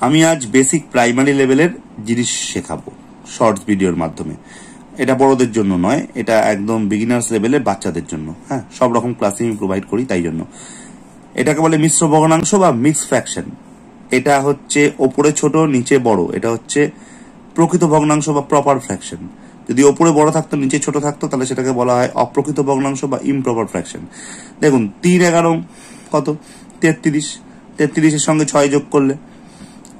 আমি আজ basic primary লেভেলের জিনিস শেখাবো শর্টস ভিডিওর মাধ্যমে। এটা বড়দের জন্য নয়, এটা একদম বিগিনার্স লেভেলের বাচ্চাদের জন্য। হ্যাঁ, সব রকম ক্লাসে আমি প্রোভাইড করি, তাই জন্য এটাকে বলে মিশ্র ভগ্নাংশ বা মিক্স ফ্র্যাকশন। এটা হচ্ছে ওপরে ছোট নিচে বড়, এটা হচ্ছে প্রকৃত ভগ্নাংশ বা প্রপার ফ্র্যাকশন। যদি ওপরে বড় থাকতো নিচে ছোট থাকতো তাহলে সেটাকে বলা হয় অপ্রকৃত ভগ্নাংশ বা ইমপ্রপার ফ্র্যাকশন। দেখুন 3×11 কত? 33। 33-এর সঙ্গে 6 যোগ করলে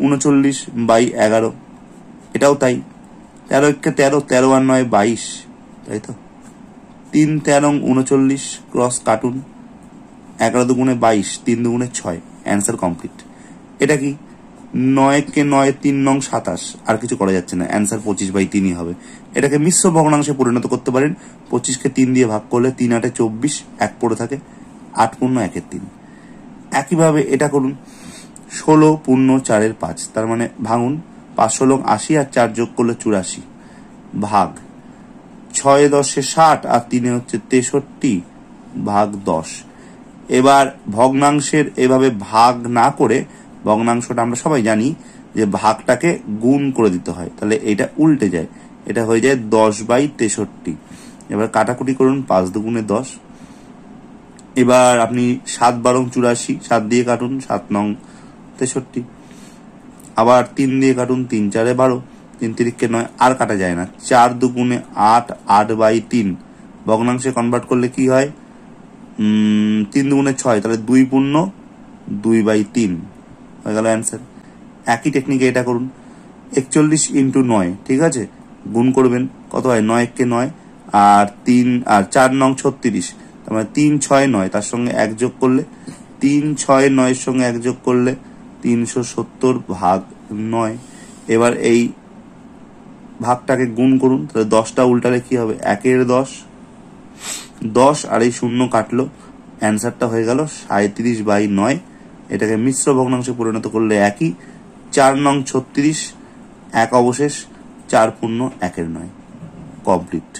39/11। এটাও তাই। 13 13 আর 9 22, তাই তো। 3 13 39 ক্রস কাটুন, 11 দুগুণে 22, 3 দুগুণে 6, অ্যান্সার কমপ্লিট। এটা কি? 9-কে 9 3 নং 27, আর কিছু করা যাচ্ছে না, অ্যান্সার 25/3 হবে। এটাকে মিশ্র ভগ্নাংশে পরিণত করতে পারেন। 25-কে 3 দিয়ে ভাগ করলে 3 8 24, 1 পড়ে থাকে, 8 পূর্ণ 1 3। একইভাবে এটা করুন 16 পূর্ণ 4 5, তার মানে ভাঙুন 5 16 80 আর 4 যোগ করলে 84, ভাগ 6 10 60 আর 3 হচ্ছে 63, ভাগ 10। এবার ভগ্নাংশের এভাবে ভাগ না করে, ভগ্নাংশটা আমরা সবাই জানি যে ভাগটাকে গুণ করে দিতে হয়, তাহলে এটা উল্টে যায়, এটা হয়ে যায় 10/63। এবার কাটাকুটি করুন, 5 দুগুণে 10। এবার আপনি 7 12 84, 7 দিয়ে কাটুন, 7 নং 63। আবার 3 দিয়ে কাটুন, 3 4 12, 3 3 9, আর কাটা যায় না। 4 দুগুণে 8, 8/3। ভগ্নাংশে কনভার্ট করলে কি হয়? 3 দুগুণে 6, তাহলে 2 পূর্ণ 2/3 হয়ে গেল অ্যান্সার। একই টেকনিকে এটা করুন 41 × 9, ঠিক আছে, গুণ করবেন, কত হয়? 9-কে 9 আর 3 আর 4 নং 36, তার মানে 3 6 9, তার সঙ্গে 1 যোগ করলে 3 6 9 এর সঙ্গে 1 যোগ করলে 370 ভাগ 9। এবার এই ভাগটাকে গুণ করুন, তাহলে 10টা উল্টালে কি হবে? 1-এর 10, 10 আর এই 0 কাটলো, অ্যান্সারটা হয়ে গেল 37/9। এটাকে মিশ্র ভগ্নাংশে পরিণত করলে একই, 4 নং 36, 1 অবশেষ, 4 পূর্ণ 1-এর 9, কমপ্লিট।